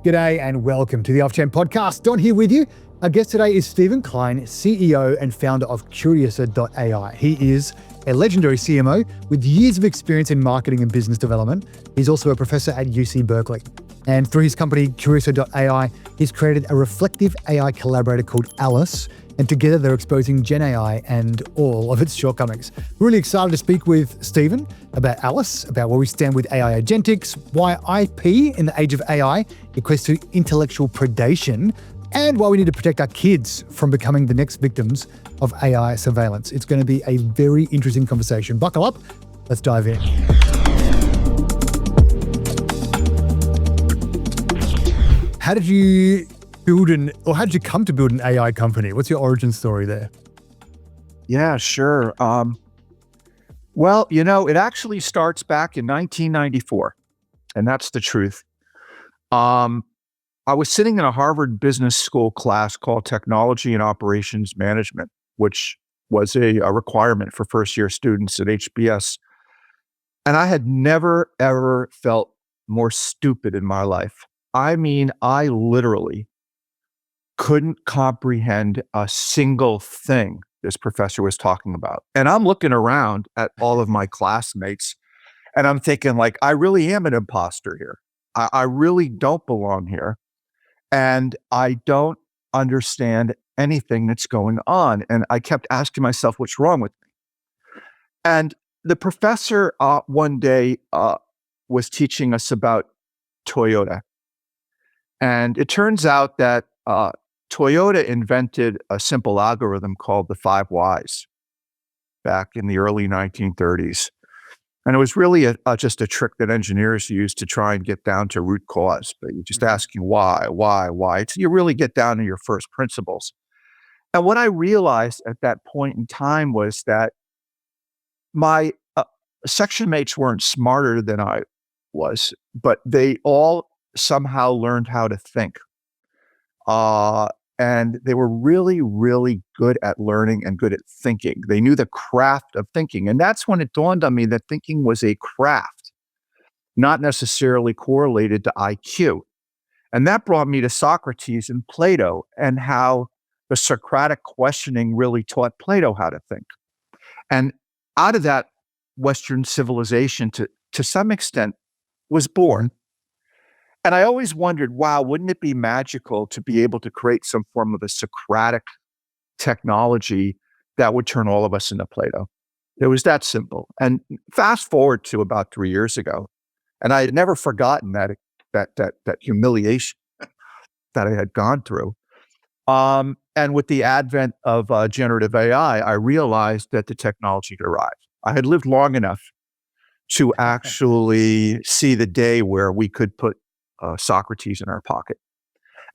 G'day and welcome to the Off-Chain Podcast. Don here with you. Our guest today is Stephen Klein, CEO and founder of Curiouser.ai. He is a legendary CMO with years of experience in marketing and business development. He's also a professor at UC Berkeley. And through his company, Curiouser.ai, he's created a reflective AI collaborator called Alice. And together they're exposing GenAI and all of its shortcomings. We're really excited to speak with Stephen about Alice, about where we stand with AI Agentics, why IP in the age of AI equates to intellectual predation, and why we need to protect our kids from becoming the next victims of AI surveillance. It's going to be a very interesting conversation. Buckle up. Let's dive in. How did you how did you come to build an AI company? What's your origin story there? Yeah, sure. Well, it actually starts back in 1994, and that's the truth. I was sitting in a Harvard Business School class called Technology and Operations Management, which was a requirement for first-year students at HBS. And I had never, ever felt more stupid in my life. I mean, I literally couldn't comprehend a single thing this professor was talking about. And I'm looking around at all of my classmates and I'm thinking, like, I really am an imposter here. I really don't belong here. And I don't understand anything that's going on. And I kept asking myself, what's wrong with me? And the professor one day was teaching us about Toyota. And it turns out that Toyota invented a simple algorithm called the 5 Whys back in the early 1930s. And it was really just a trick that engineers used to try and get down to root cause. But you're just asking why. You really get down to your first principles. And what I realized at that point in time was that my section mates weren't smarter than I was, but they all somehow learned how to think. And they were really, really good at learning and good at thinking. They knew the craft of thinking. And that's when it dawned on me that thinking was a craft, not necessarily correlated to IQ. And that brought me to Socrates and Plato and how the Socratic questioning really taught Plato how to think. And out of that, Western civilization, to some extent, was born. And I always wondered, wow, wouldn't it be magical to be able to create some form of a Socratic technology that would turn all of us into Plato? It was that simple. And fast forward to about 3 years ago, and I had never forgotten that humiliation that I had gone through. And with the advent of generative AI, I realized that the technology had arrived. I had lived long enough to actually see the day where we could put Socrates in our pocket.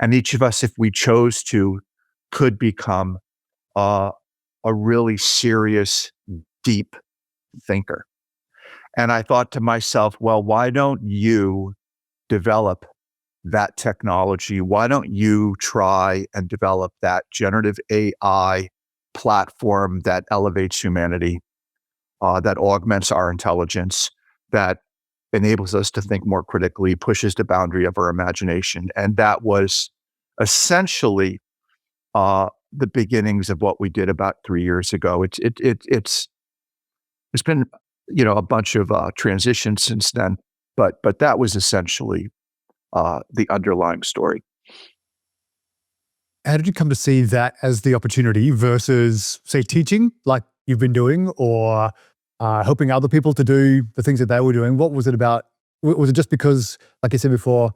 And each of us, if we chose to, could become a really serious, deep thinker. And I thought to myself, well, why don't you develop that technology? Why don't you try and develop that generative AI platform that elevates humanity, that augments our intelligence, that enables us to think more critically, pushes the boundary of our imagination. And that was essentially the beginnings of what we did about 3 years ago. It's been, a bunch of transitions since then, but that was essentially the underlying story. How did you come to see that as the opportunity versus, say, teaching like you've been doing, or helping other people to do the things that they were doing? What was it about? Was it just because, like I said before,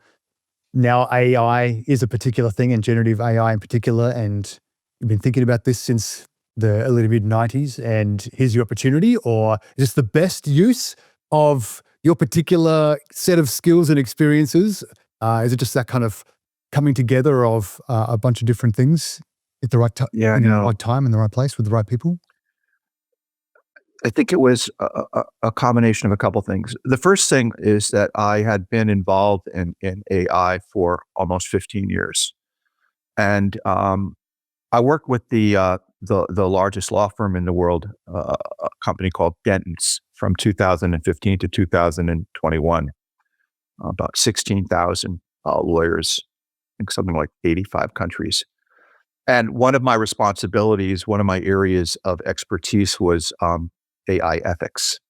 now AI is a particular thing, and generative AI in particular, and you've been thinking about this since the early to mid-90s, and here's your opportunity? Or is this the best use of your particular set of skills and experiences? Is it just that kind of coming together of a bunch of different things at the right time, the right time, in the right place with the right people? I think it was a combination of a couple things. The first thing is that I had been involved in AI for almost 15 years. And I worked with the largest law firm in the world, a company called Dentons, from 2015 to 2021, about 16,000 lawyers, I think something like 85 countries. And one of my responsibilities, one of my areas of expertise was AI ethics.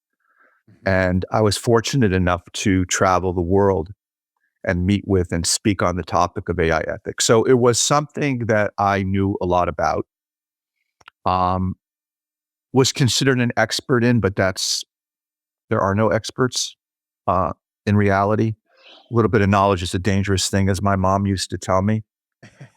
And I was fortunate enough to travel the world and meet with and speak on the topic of AI ethics. So it was something that I knew a lot about, um, was considered an expert in, but there are no experts uh, in reality. A little bit of knowledge is a dangerous thing, as my mom used to tell me.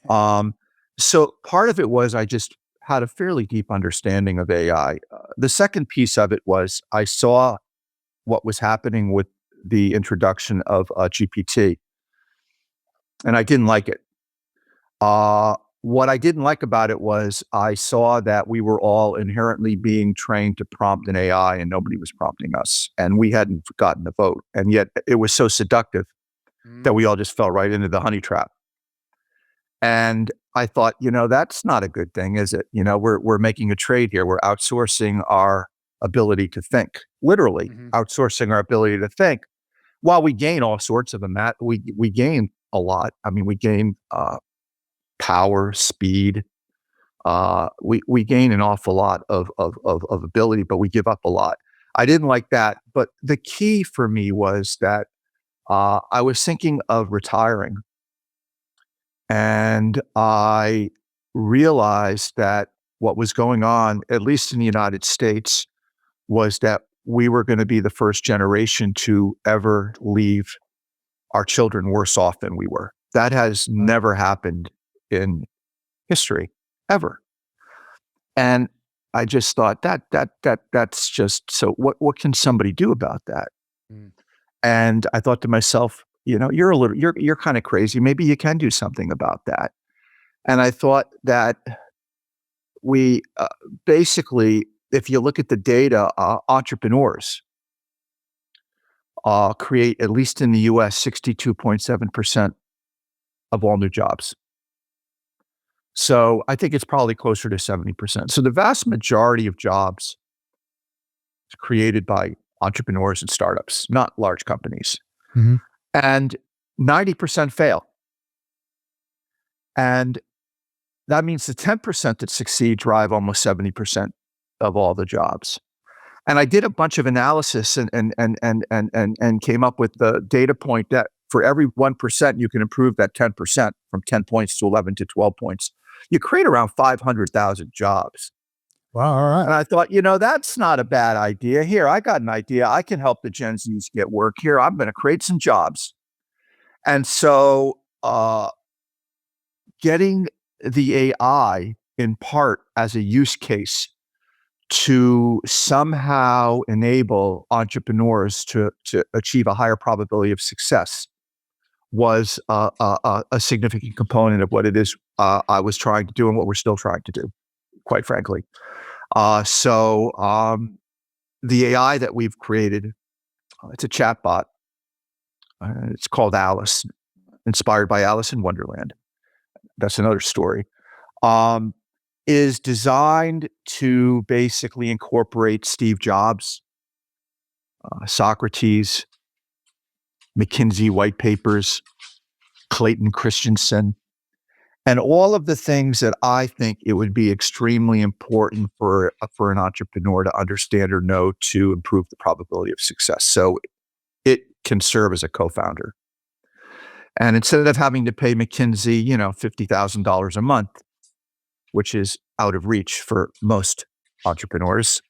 Um, so part of it was I just had a fairly deep understanding of AI. The second piece of it was I saw what was happening with the introduction of GPT, and I didn't like it. What I didn't like about it was I saw that we were all inherently being trained to prompt an AI and nobody was prompting us, and we hadn't gotten the vote. And yet it was so seductive that we all just fell right into the honey trap. And I thought, that's not a good thing, is it? We're making a trade here. We're outsourcing our ability to think, literally outsourcing our ability to think. While we gain all sorts of we gain a lot. I mean, we gain power, speed. We gain an awful lot of ability, but we give up a lot. I didn't like that. But the key for me was that I was thinking of retiring, and I realized that what was going on, at least in the United States, was that we were going to be the first generation to ever leave our children worse off than we were. That has never happened in history, ever. And I just thought that's just so. What can somebody do about that? Mm. And I thought to myself, you're kind of crazy. Maybe you can do something about that. And I thought that we basically, if you look at the data, entrepreneurs create, at least in the US, 62.7% of all new jobs. So I think it's probably closer to 70%. So the vast majority of jobs is created by entrepreneurs and startups, not large companies. Mhm. And 90% fail. And that means the 10% that succeed drive almost 70% of all the jobs. And I did a bunch of analysis and came up with the data point that for every 1%, you can improve that 10% from 10 points to 11 to 12 points. You create around 500,000 jobs. Wow. All And right. I thought, that's not a bad idea. Here, I got an idea. I can help the Gen Zs get work here. I'm going to create some jobs. And so getting the AI in part as a use case to somehow enable entrepreneurs to achieve a higher probability of success was a significant component of what it is I was trying to do and what we're still trying to do, quite frankly. So the AI that we've created, it's a chatbot. It's called Alice, inspired by Alice in Wonderland. That's another story. Um, is designed to basically incorporate Steve Jobs, Socrates, McKinsey white papers, Clayton Christensen, and all of the things that I think it would be extremely important for an entrepreneur to understand or know to improve the probability of success. So it can serve as a co-founder. And instead of having to pay McKinsey, $50,000 a month, which is out of reach for most entrepreneurs,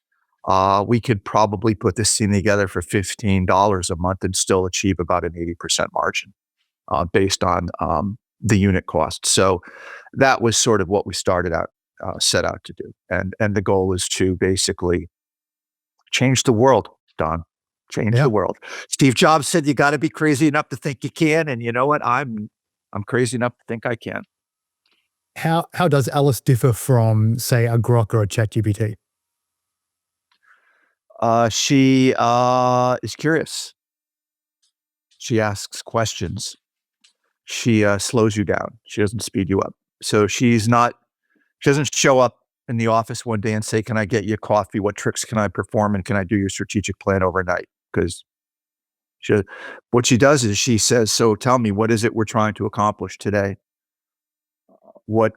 we could probably put this thing together for $15 a month and still achieve about an 80% margin based on the unit cost. So that was sort of what we set out to do. And the goal is to basically change the world, Don. Change Yeah. the world. Steve Jobs said you got to be crazy enough to think you can. And you know what? I'm crazy enough to think I can. How does Alice differ from, say, a Grok or a ChatGPT? She is curious. She asks questions. She slows you down. She doesn't speed you up. So she doesn't show up in the office one day and say, "Can I get you coffee? What tricks can I perform? And can I do your strategic plan overnight?" Because She, what she does is she says, "So tell me, what is it we're trying to accomplish today? What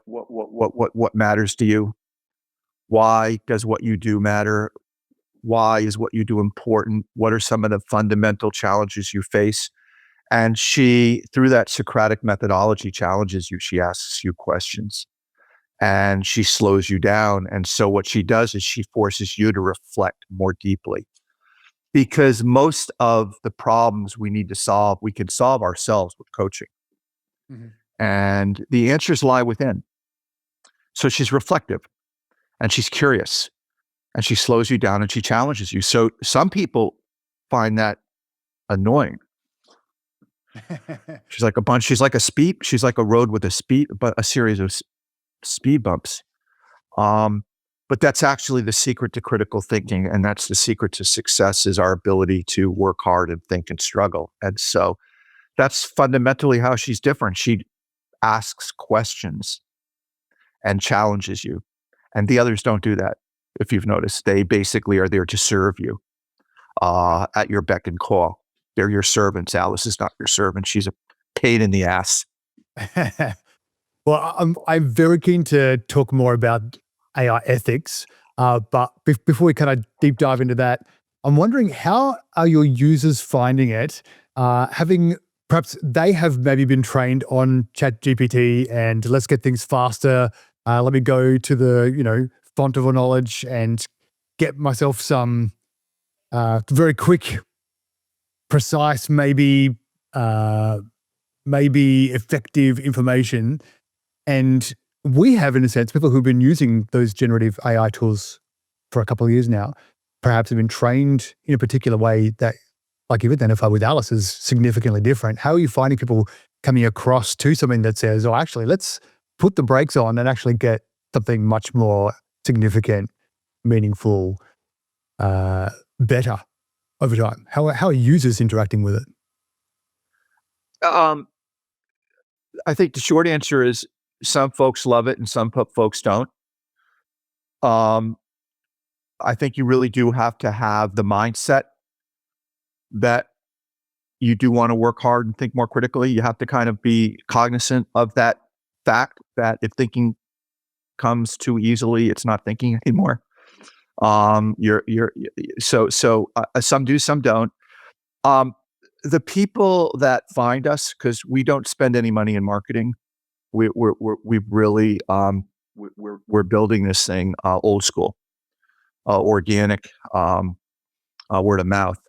matters to you? Why does what you do matter? Why is what you do important? What are some of the fundamental challenges you face?" And she, through that Socratic methodology, challenges you. She asks you questions and she slows you down. And so what she does is she forces you to reflect more deeply, because most of the problems we need to solve, we can solve ourselves with coaching. Mhm. And the answers lie within. So she's reflective and she's curious and she slows you down and she challenges you. So some people find that annoying. She's like a speed, she's like a road with but a series of speed bumps. Um, but that's actually the secret to critical thinking. And that's the secret to success, is our ability to work hard and think and struggle. And so that's fundamentally how she's different. She asks questions and challenges you. And the others don't do that. If you've noticed, they basically are there to serve you at your beck and call. They're your servants. Alice is not your servant. She's a pain in the ass. Well, I'm very keen to talk more about AI ethics, but before we kind of deep dive into that, I'm wondering, how are your users finding it? Having perhaps they have maybe been trained on ChatGPT and let's get things faster. Let me go to the font of all knowledge and get myself some very quick, precise, maybe effective information. And we have, in a sense, people who've been using those generative AI tools for a couple of years now, perhaps have been trained in a particular way that, like you've identified with Alice, is significantly different. How are you finding people coming across to something that says, oh, actually, let's put the brakes on and actually get something much more significant, meaningful, better over time? How are users interacting with it? Um, I think the short answer is some folks love it and some folks don't. Um, I think you really do have to have the mindset that you do want to work hard and think more critically. You have to kind of be cognizant of that fact that if thinking comes too easily, it's not thinking anymore. Some do, some don't. Um, the people that find us, because we don't spend any money in marketing, we've really we're building this thing old school, organic, word of mouth,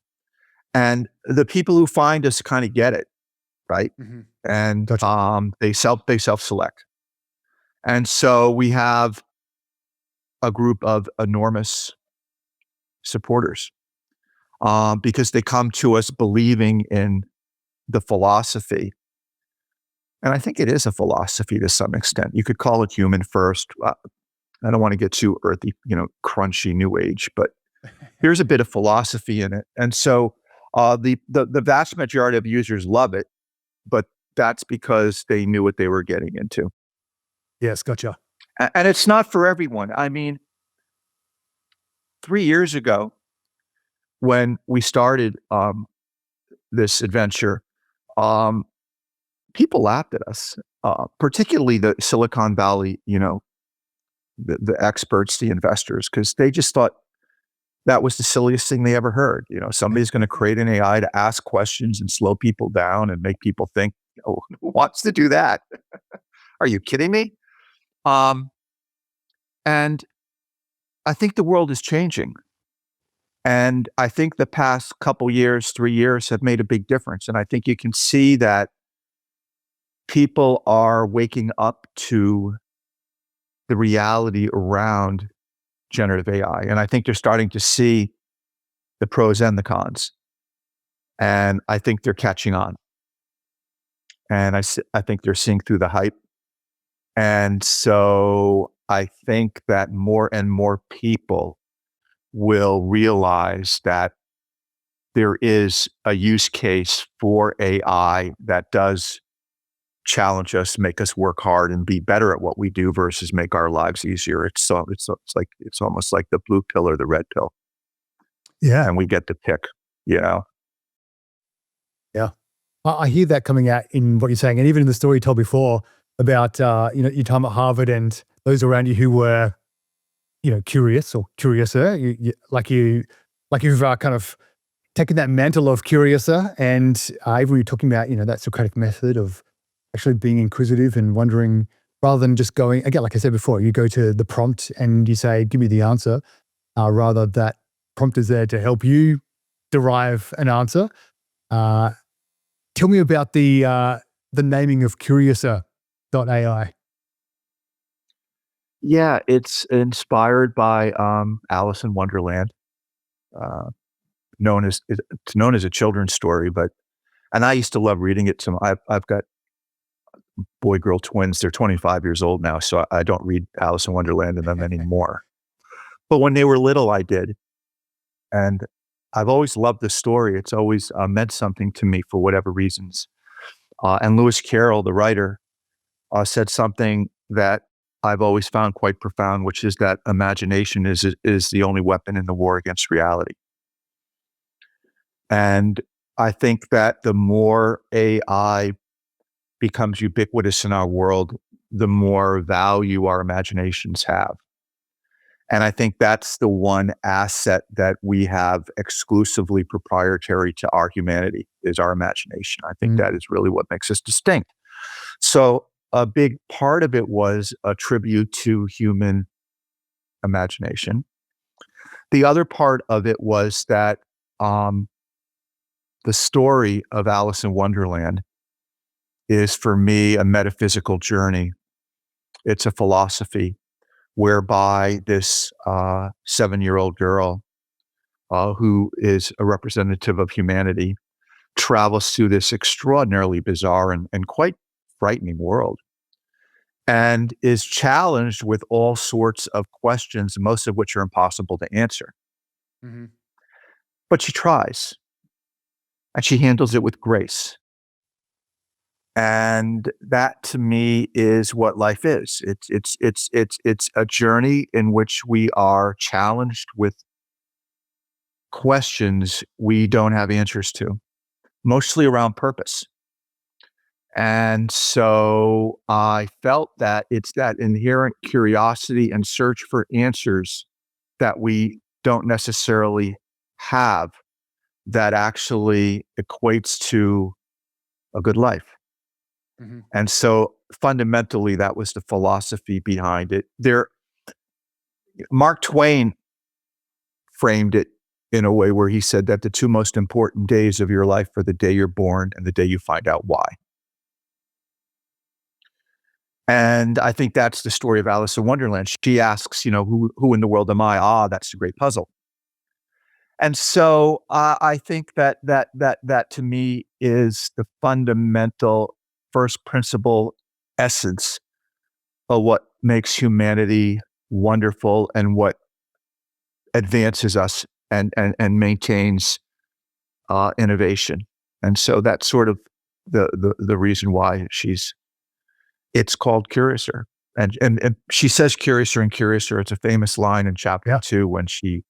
and the people who find us kind of get it, right? Mhm. And Gotcha. they self select, and so we have a group of enormous supporters, because they come to us believing in the philosophy. And I think it is a philosophy to some extent. You could call it human first. I don't want to get too earthy, crunchy new age, but there's a bit of philosophy in it. And so the vast majority of users love it, but that's because they knew what they were getting into. Yes, gotcha. And it's not for everyone. I mean, 3 years ago, when we started this adventure, um, people laughed at us, particularly the Silicon Valley, the experts, the investors, because they just thought that was the silliest thing they ever heard. Somebody's going to create an AI to ask questions and slow people down and make people think. Oh, who wants to do that? Are you kidding me? Um, and I think the world is changing. And I think the past couple years, 3 years have made a big difference. And I think you can see that people are waking up to the reality around generative AI. And I think they're starting to see the pros and the cons. And I think they're catching on. And I think they're seeing through the hype. And so I think that more and more people will realize that there is a use case for AI that does challenge us, make us work hard and be better at what we do versus make our lives easier. It's almost like the blue pill or the red pill, Yeah. and we get to pick, you know. Yeah. I hear that coming out in what you're saying, and even in the story you told before about your time at Harvard and those around you who were curious or curiouser. You've kind of taken that mantle of curiouser, and even when you're talking about that Socratic method of actually being inquisitive and wondering rather than just going again, like I said before, you go to the prompt and you say, "Give me the answer," rather that prompt is there to help you derive an answer. Uh, Tell me about the naming of Curiouser.ai. Yeah, it's inspired by Alice in Wonderland, uh, it's known as a children's story, but and I used to love reading it. I've got boy girl twins. They're 25 years old now, so I don't read Alice in Wonderland to them anymore. But when they were little, I did, and I've always loved the story. It's always meant something to me for whatever reasons. And Lewis Carroll, the writer, said something that I've always found quite profound, which is that imagination is the only weapon in the war against reality. And I think that the more AI becomes ubiquitous in our world, the more value our imaginations have. And I think that's the one asset that we have exclusively proprietary to our humanity is our imagination. I think that is really what makes us distinct. So a big part of it was a tribute to human imagination. The other part of it was that the story of Alice in Wonderland is for me a metaphysical journey. It's a philosophy whereby this 7-year-old girl who is a representative of humanity travels through this extraordinarily bizarre and quite frightening world and is challenged with all sorts of questions, most of which are impossible to answer. Mm-hmm. But she tries and she handles it with grace. And that to me is what life is. It's a journey in which we are challenged with questions we don't have answers to, mostly around purpose. And so I felt that it's that inherent curiosity and search for answers that we don't necessarily have that actually equates to a good life. Mm-hmm. And so fundamentally, that was the philosophy behind it. Mark Twain framed it in a way where he said that the two most important days of your life are the day you're born and the day you find out why. And I think that's the story of Alice in Wonderland. She asks, who in the world am I? Ah, that's the great puzzle. And so I think that to me is the fundamental first principle essence of what makes humanity wonderful and what advances us and maintains innovation. And so that's sort of the reason why it's called Curiouser. And she says Curiouser and Curiouser. It's a famous line in chapter 2 when she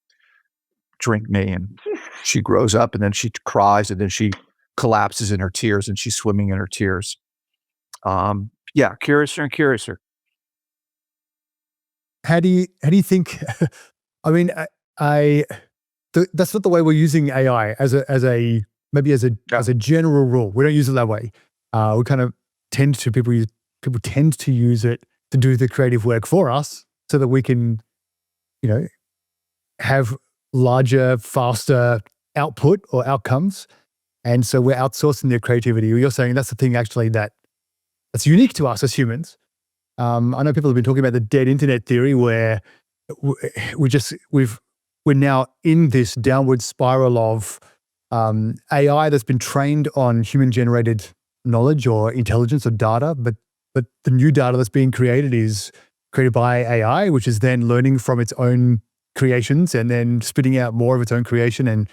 drink me and she grows up and then she cries and then she collapses in her tears and she's swimming in her tears. Curiouser and Curiouser. How do you think? I mean, that's not the way we're using AI as a general rule. We don't use it that way. We kind of people tend to use it to do the creative work for us, so that we can, have larger, faster output or outcomes. And so we're outsourcing their creativity. You're saying that's the thing actually that's unique to us as humans. I know people have been talking about the dead internet theory, where we're now in this downward spiral of AI that's been trained on human-generated knowledge or intelligence or data, but the new data that's being created is created by AI, which is then learning from its own creations and then spitting out more of its own creation, and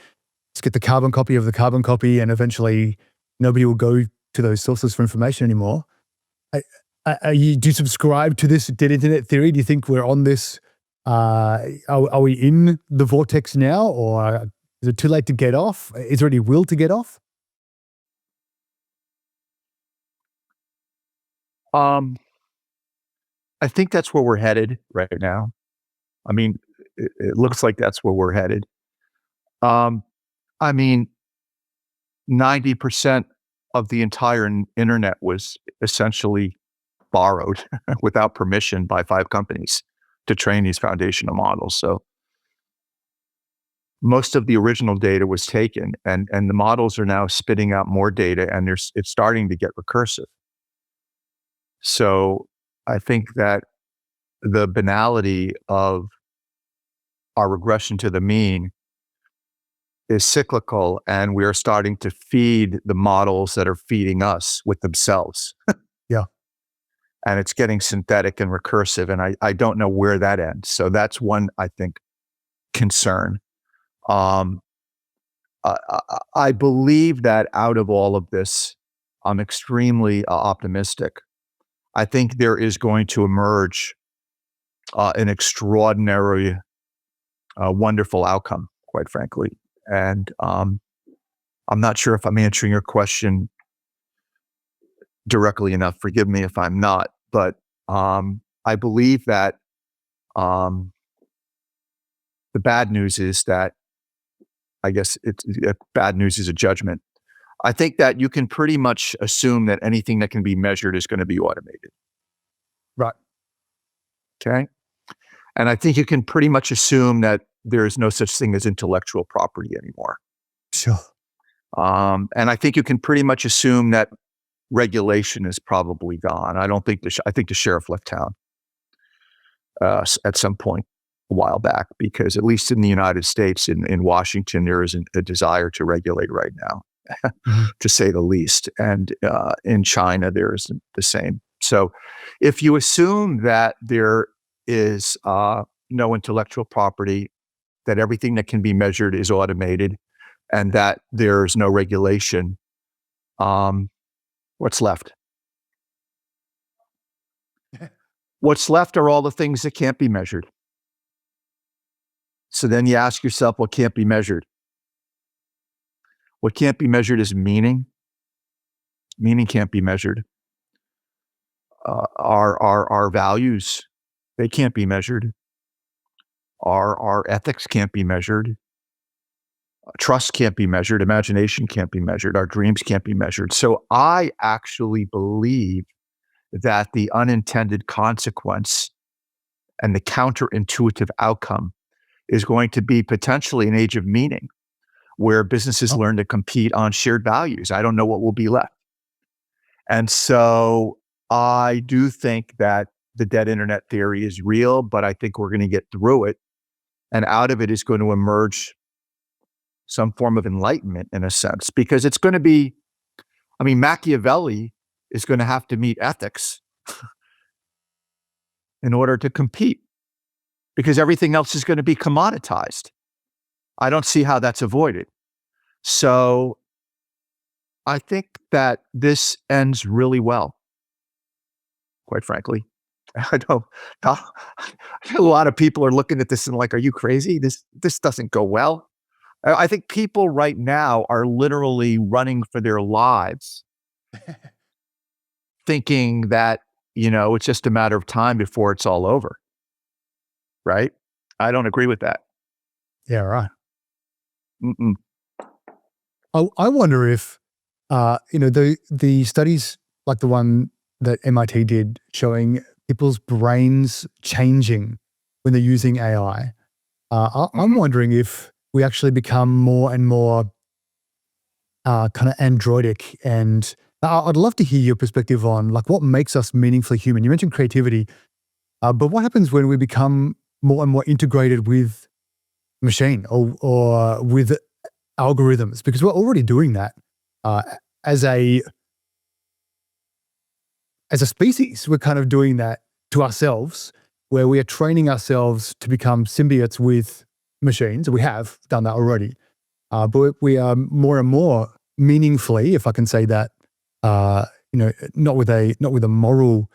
let's get the carbon copy of the carbon copy, and eventually nobody will go to those sources for information anymore. Do you subscribe to this dead internet theory? Do you think we're on this? Are we in the vortex now, or is it too late to get off? Is there any will to get off? Um, I think that's where we're headed right now. I mean, it looks like that's where we're headed. Um, I mean, 90% of the entire internet was essentially borrowed without permission by 5 companies to train these foundational models. So most of the original data was taken, and the models are now spitting out more data, and it's starting to get recursive. So I think that the banality of our regression to the mean is cyclical, and we are starting to feed the models that are feeding us with themselves. Yeah. And it's getting synthetic and recursive, and I don't know where that ends. So that's one, I think, concern. Um, I believe that out of all of this, I'm extremely optimistic. I think there is going to emerge an extraordinary, wonderful outcome, quite frankly. And I'm not sure if I'm answering your question directly enough. Forgive me if I'm not, but I believe that um, the bad news is that I guess bad news is a judgment. I think that you can pretty much assume that anything that can be measured is going to be automated. Right. Okay. And I think you can pretty much assume that there is no such thing as intellectual property anymore. Sure. And I think you can pretty much assume that regulation is probably gone. I don't think I think the sheriff left town at some point a while back, because at least in the United States, in Washington, there isn't a desire to regulate right now, Mhm. to say the least. And in China, there isn't the same. So if you assume that there is no intellectual property, that everything that can be measured is automated, and that there's no regulation, what's left? What's left are all the things that can't be measured. So then you ask yourself, what can't be measured? What can't be measured is meaning. Meaning can't be measured. Our values, they can't be measured. Our ethics can't be measured. Trust can't be measured. Imagination can't be measured. Our dreams can't be measured. So I actually believe that the unintended consequence and the counterintuitive outcome is going to be potentially an age of meaning, where businesses Oh, learn to compete on shared values. I don't know what will be left. And so I do think that the dead internet theory is real, but I think we're going to get through it. And out of it is going to emerge some form of enlightenment, in a sense, because it's going to be, I mean, Machiavelli is going to have to meet ethics in order to compete, because everything else is going to be commoditized. I don't see how that's avoided. So I think that this ends really well, quite frankly. I know a lot of people are looking at this and like, are you crazy? This doesn't go well. I think people right now are literally running for their lives, thinking that, it's just a matter of time before it's all over. Right? I don't agree with that. yeah, right. Mm-mm. I wonder if, the studies like the one that MIT did showing people's brains changing when they're using AI. I'm Mhm. wondering if we actually become more and more kind of androidic. And I'd love to hear your perspective on like what makes us meaningfully human. You mentioned creativity, but what happens when we become more and more integrated with machine or with algorithms? Because we're already doing that uh, as a as a species. We're kind of doing that to ourselves, where we are training ourselves to become symbiotes with machines. We have done that already, but we are more and more meaningfully, if I can say that, not with a moral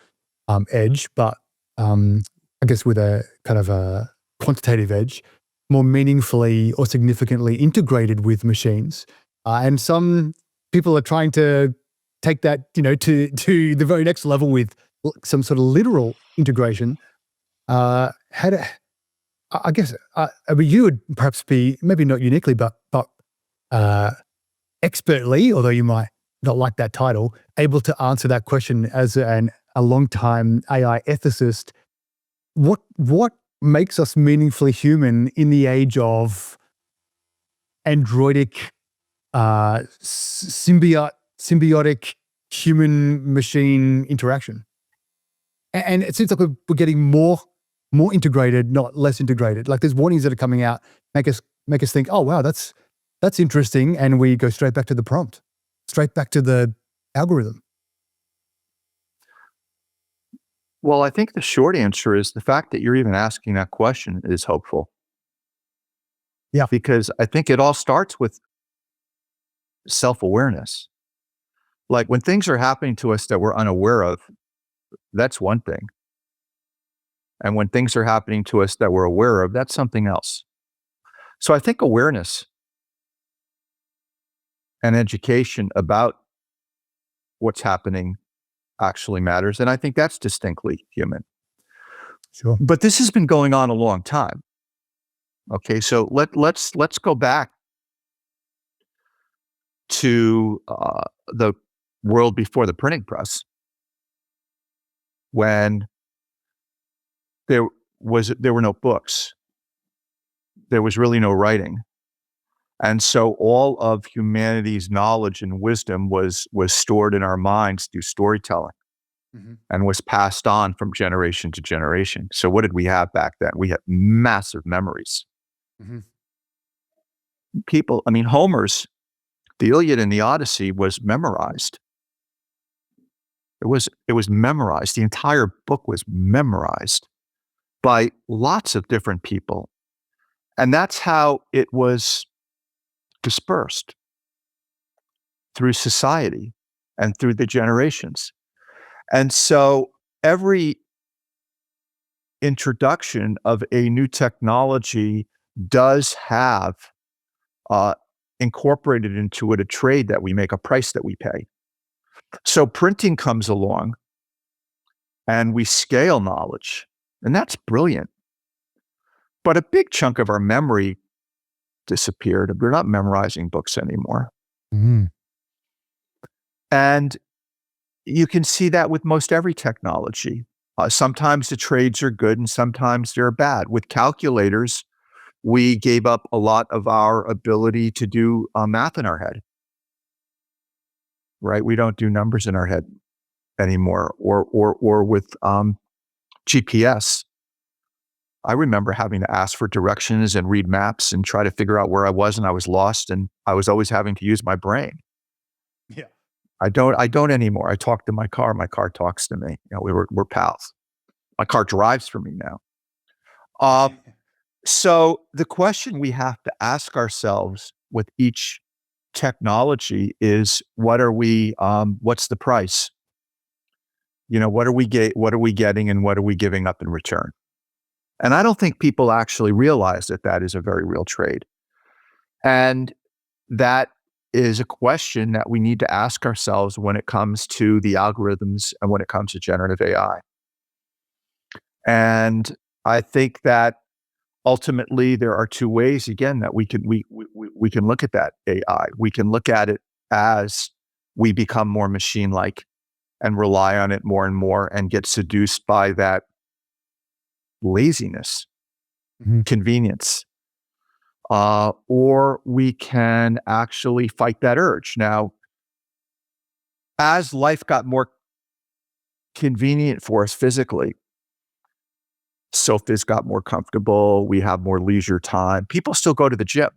edge, but I guess with a kind of a quantitative edge, more meaningfully or significantly integrated with machines. And some people are trying to take that, to the very next level with some sort of literal integration, I guess, you would perhaps be, maybe not uniquely, but expertly, although you might not like that title, able to answer that question as a long-time AI ethicist. What makes us meaningfully human in the age of androidic, symbiotic human-machine interaction? And it seems like we're getting more integrated, not less integrated. Like, there's warnings that are coming out, make us think, oh wow, that's interesting, and we go straight back to the prompt, straight back to the algorithm. Well, I think the short answer is the fact that you're even asking that question is hopeful. Yeah. Because I think it all starts with self-awareness. Like, when things are happening to us that we're unaware of, that's one thing. And when things are happening to us that we're aware of, that's something else. So I think awareness and education about what's happening actually matters. And I think that's distinctly human. Sure. But this has been going on a long time. Okay, so let's go back to the world before the printing press, when there were no books, there was really no writing, and so all of humanity's knowledge and wisdom was stored in our minds through storytelling. Mm-hmm. And was passed on from generation to generation. So what did we have back then? We had massive memories. Mm-hmm. Homer's The Iliad and the Odyssey was memorized. It was memorized. The entire book was memorized by lots of different people. And that's how it was dispersed through society and through the generations. And so every introduction of a new technology does have incorporated into it a trade that we make, a price that we pay. So printing comes along and we scale knowledge, and that's brilliant. But a big chunk of our memory disappeared. We're not memorizing books anymore. Mm-hmm. And you can see that with most every technology. Sometimes the trades are good and sometimes they're bad. With calculators, we gave up a lot of our ability to do math in our head, right? We don't do numbers in our head anymore. Or with GPS. I remember having to ask for directions and read maps and try to figure out where I was, and I was lost, and I was always having to use my brain. Yeah. I don't anymore. I talk to my car. My car talks to me. We're pals. My car drives for me now. So the question we have to ask ourselves with each technology is, what's the price? What are we getting and what are we giving up in return? And I don't think people actually realize that that is a very real trade. And that is a question that we need to ask ourselves when it comes to the algorithms and when it comes to generative AI. And I think that ultimately there are two ways, again, that we can look at that AI. We can look at it as we become more machine-like and rely on it more and more and get seduced by that laziness, Mm-hmm. convenience. Or we can actually fight that urge. Now, as life got more convenient for us physically, sofas got more comfortable, we have more leisure time. People still go to the gym.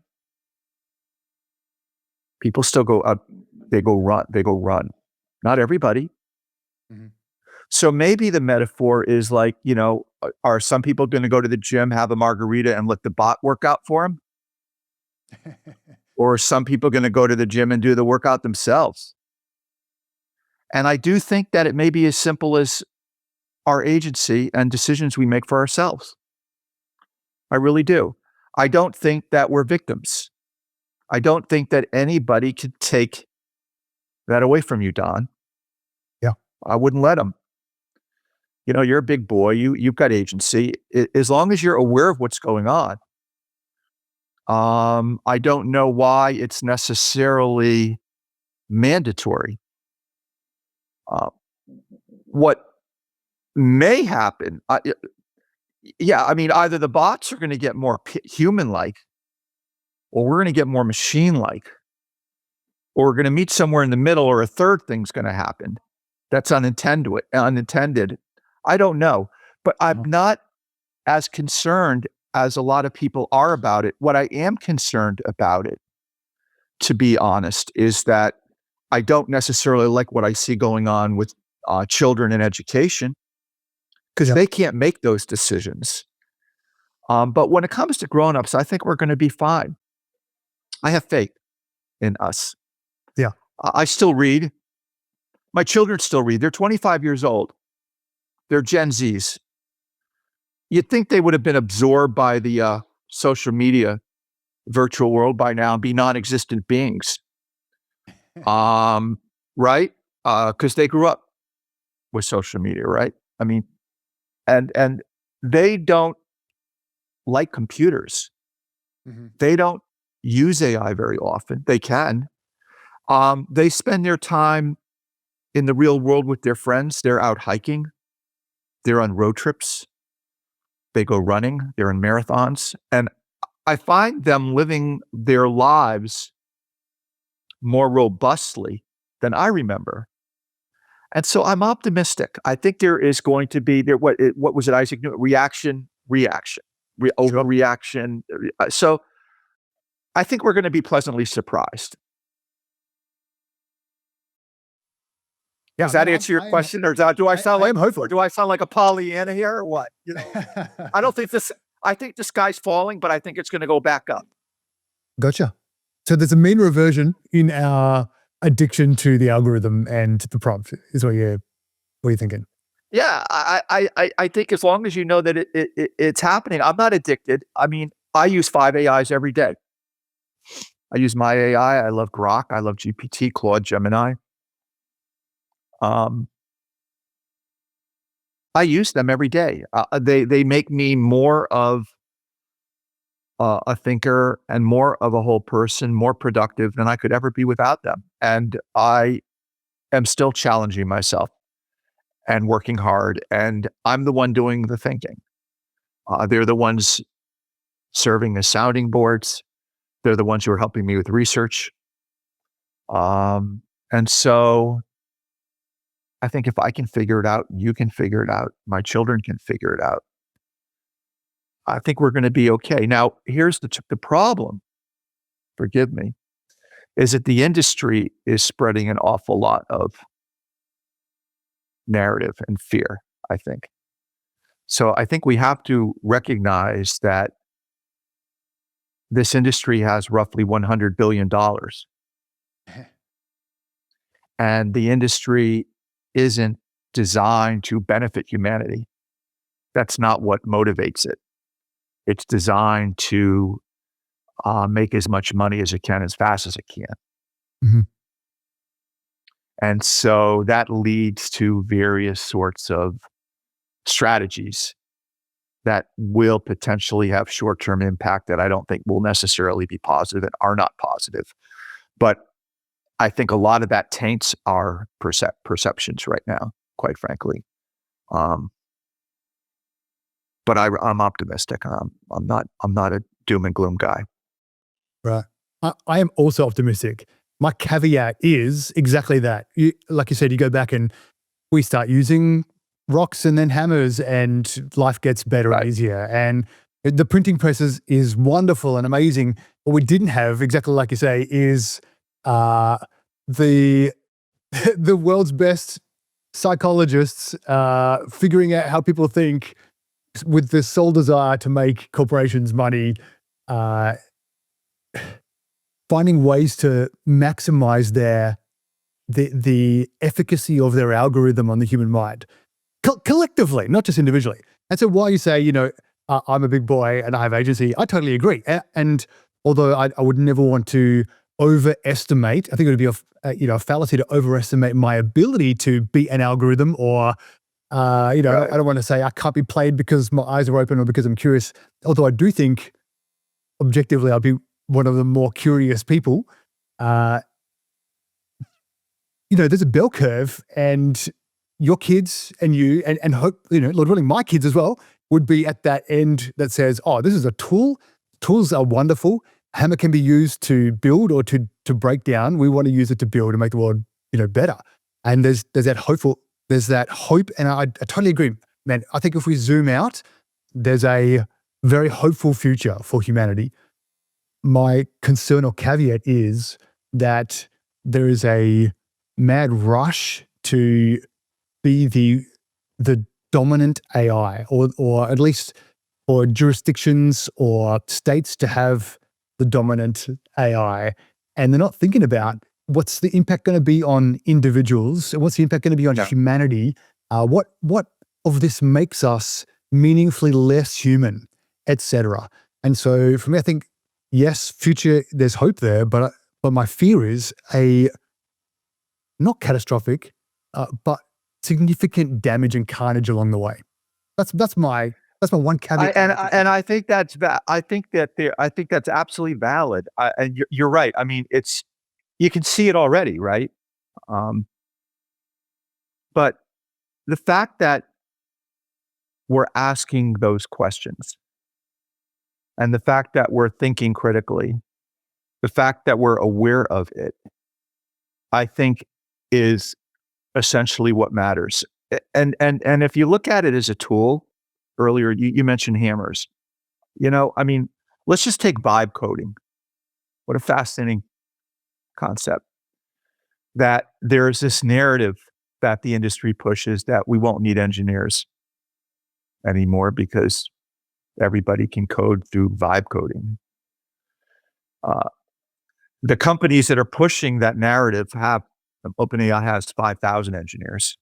People still go out, they go run. Not everybody. Mm-hmm. So maybe the metaphor is like, are some people going to go to the gym, have a margarita, and let the bot work out for them? Or are some people going to go to the gym and do the workout themselves? And I do think that it may be as simple as our agency and decisions we make for ourselves. I really do. I don't think that we're victims. I don't think that anybody could take that away from you, Don. Yeah. I wouldn't let them. you're a big boy, you've got agency. As long as you're aware of what's going on, I don't know why it's necessarily mandatory. Uh, what may happen, yeah, I mean, either the bots are going to get more human-like, or we're going to get more machine-like, or we're going to meet somewhere in the middle, or a third thing's going to happen that's unintended. I don't know, but I'm not as concerned as a lot of people are about it. What I am concerned about it, to be honest, is that I don't necessarily like what I see going on with children in education, because they can't make those decisions. But when it comes to grown-ups, I think we're going to be fine. I have faith in us. Yeah. I still read. My children still read. They're 25 years old. They're Gen Zs. You'd think they would have been absorbed by the social media virtual world by now and be non-existent beings. Right? Because they grew up with social media, right? I mean, and they don't like computers. They don't use AI very often. They can. They spend their time in the real world with their friends. They're out hiking. They're on road trips. They go running. They're in marathons. And I find them living their lives more robustly than I remember. And so I'm optimistic. I think there is going to be what was it, Isaac Newton? Reaction, overreaction. So I think we're going to be pleasantly surprised. Yeah, does that answer your question, or do I sound like hopeful? Or do I sound like a Pollyanna here, or what? I don't think this. I think the sky's falling, but I think it's going to go back up. Gotcha. So there's a mean reversion in our addiction to the algorithm and the prompt, is what you're thinking? Yeah, I think as long as you know that it's happening. I'm not addicted. I mean, I use 5 AIs every day. I use my AI. I love Grok. I love GPT, Claude, Gemini. I use them every day. They make me more of a thinker and more of a whole person, more productive than I could ever be without them. And I am still challenging myself and working hard. And I'm the one doing the thinking. They're the ones serving as sounding boards. They're the ones who are helping me with research. And so I think if I can figure it out, you can figure it out, my children can figure it out, I think we're going to be okay. Now, here's the problem, forgive me, is that the industry is spreading an awful lot of narrative and fear, I think. So I think we have to recognize that this industry has roughly $100 billion. And the industry isn't designed to benefit humanity. That's not what motivates it. It's designed to make as much money as it can, as fast as it can. Mm-hmm. And so that leads to various sorts of strategies that will potentially have short-term impact that I don't think will necessarily be positive and are not positive. But I think a lot of that taints our perceptions right now, quite frankly. But I'm optimistic. I'm not a doom and gloom guy. Right. I am also optimistic. My caveat is exactly that. Like you said, you go back and we start using rocks and then hammers, and life gets better and easier. And the printing presses is wonderful and amazing. What we didn't have, exactly like you say, is the world's best psychologists figuring out how people think with the sole desire to make corporations money, finding ways to maximize the efficacy of their algorithm on the human mind, collectively, not just individually. And so while you say, I'm a big boy and I have agency, I totally agree. And although I would never want to overestimate, I think it would be a fallacy to overestimate my ability to beat an algorithm or I don't want to say I can't be played because my eyes are open or because I'm curious. Although I do think objectively I'll be one of the more curious people. Uh, there's a bell curve, and your kids and you and hope, Lord willing, my kids as well would be at that end that says, oh, this is a tool. Tools are wonderful. Hammer can be used to build or to break down. We want to use it to build and make the world, better. And there's that hope. And I totally agree, man. I think if we zoom out, there's a very hopeful future for humanity. My concern or caveat is that there is a mad rush to be the dominant AI, or at least for jurisdictions or states to have the dominant AI, and they're not thinking about what's the impact going to be on individuals, what's the impact going to be on humanity, what of this makes us meaningfully less human, etc. And so for me, I think yes, future, there's hope there, but my fear is a not catastrophic, but significant damage and carnage along the way. That's my one caveat. I think that's I think that's absolutely valid. And you're right. I mean, you can see it already, right? But the fact that we're asking those questions, and the fact that we're thinking critically, the fact that we're aware of it, I think is essentially what matters. And if you look at it as a tool, earlier you mentioned hammers. I mean, let's just take vibe coding. What a fascinating concept. That there's this narrative that the industry pushes that we won't need engineers anymore because everybody can code through vibe coding. The companies that are pushing that narrative have, OpenAI has 5,000 engineers.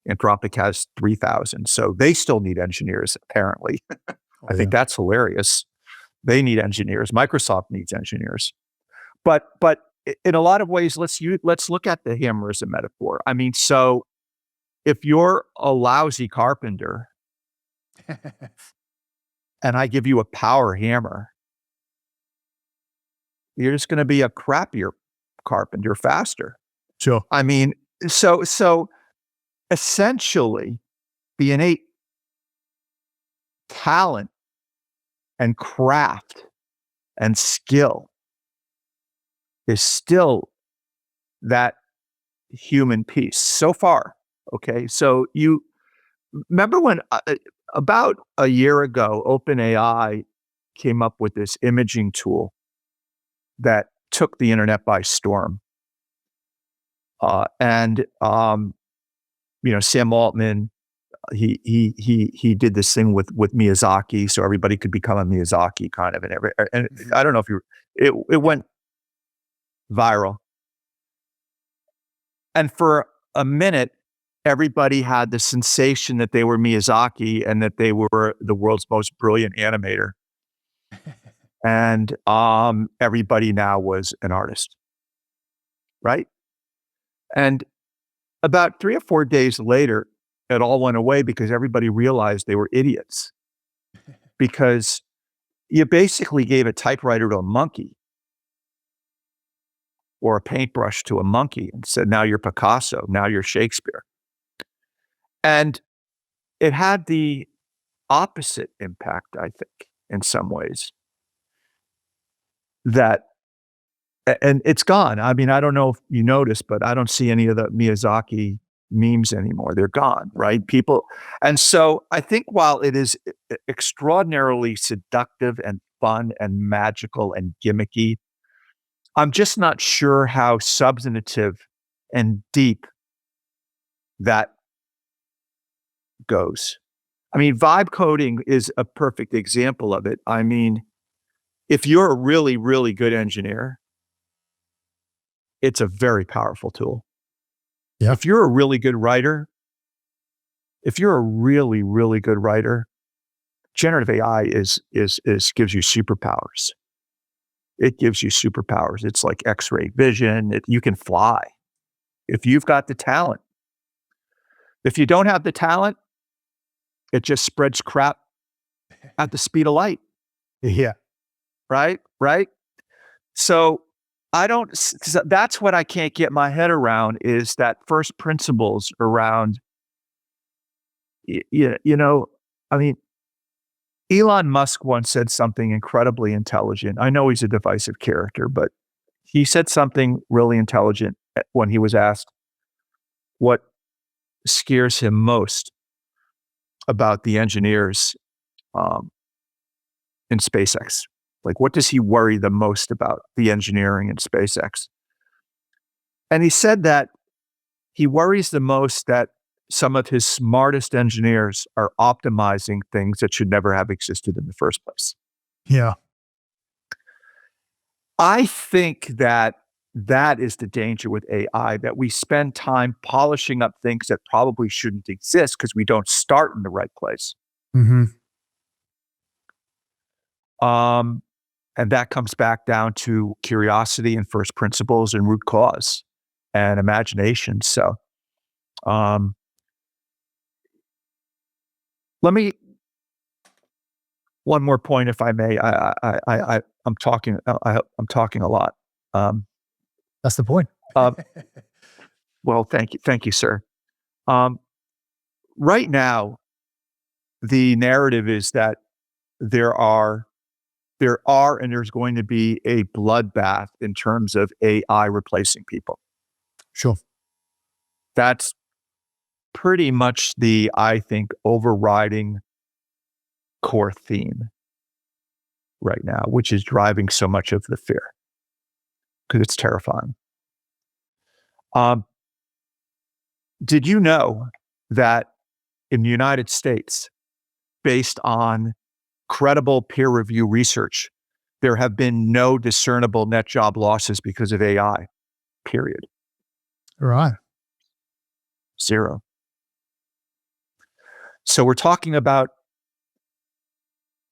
Anthropic has 3,000. So they still need engineers, apparently. I think that's hilarious. They need engineers. Microsoft needs engineers. But in a lot of ways, let's look at the hammer as a metaphor. I mean, so if you're a lousy carpenter and I give you a power hammer, you're just going to be a crappier carpenter faster. Sure. I mean, so essentially the innate talent and craft and skill is still that human piece so far. Okay. So you remember when about a year ago, OpenAI came up with this imaging tool that took the internet by storm. Sam Altman, he did this thing with Miyazaki, so everybody could become a Miyazaki kind of, and I don't know if it went viral. And for a minute, everybody had the sensation that they were Miyazaki and that they were the world's most brilliant animator. And everybody now was an artist, right? And about 3 or 4 days later, it all went away because everybody realized they were idiots. Because you basically gave a typewriter to a monkey or a paintbrush to a monkey and said, now you're Picasso, now you're Shakespeare. And it had the opposite impact, I think, in some ways. And it's gone. I mean, I don't know if you noticed, but I don't see any of the Miyazaki memes anymore. They're gone, right? People. And so I think while it is extraordinarily seductive and fun and magical and gimmicky, I'm just not sure how substantive and deep that goes. I mean, vibe coding is a perfect example of it. I mean, if you're a really, really good engineer, it's a very powerful tool. Yeah. If you're a really good writer, generative AI gives you superpowers. It gives you superpowers. It's like X-ray vision. You can fly if you've got the talent. If you don't have the talent, It just spreads crap at the speed of light, Yeah. right? Right. So that's what I can't get my head around, is that first principles around, I mean, Elon Musk once said something incredibly intelligent. I know he's a divisive character, but he said something really intelligent when he was asked what scares him most about the engineers in SpaceX. Like, what does he worry the most about the engineering in SpaceX? And he said that he worries the most that some of his smartest engineers are optimizing things that should never have existed in the first place. Yeah. I think that is the danger with AI, that we spend time polishing up things that probably shouldn't exist because we don't start in the right place. Mm-hmm. And that comes back down to curiosity and first principles and root cause and imagination. So, let me, one more point, if I may. I'm talking a lot. That's the point. Well, thank you, sir. Right now, the narrative is that there are, and there's going to be a bloodbath in terms of AI replacing people. Sure. That's pretty much the, I think, overriding core theme right now, which is driving so much of the fear, because it's terrifying. Did you know that in the United States, based on credible peer review research, there have been no discernible net job losses because of AI, period. Right. Zero. So we're talking about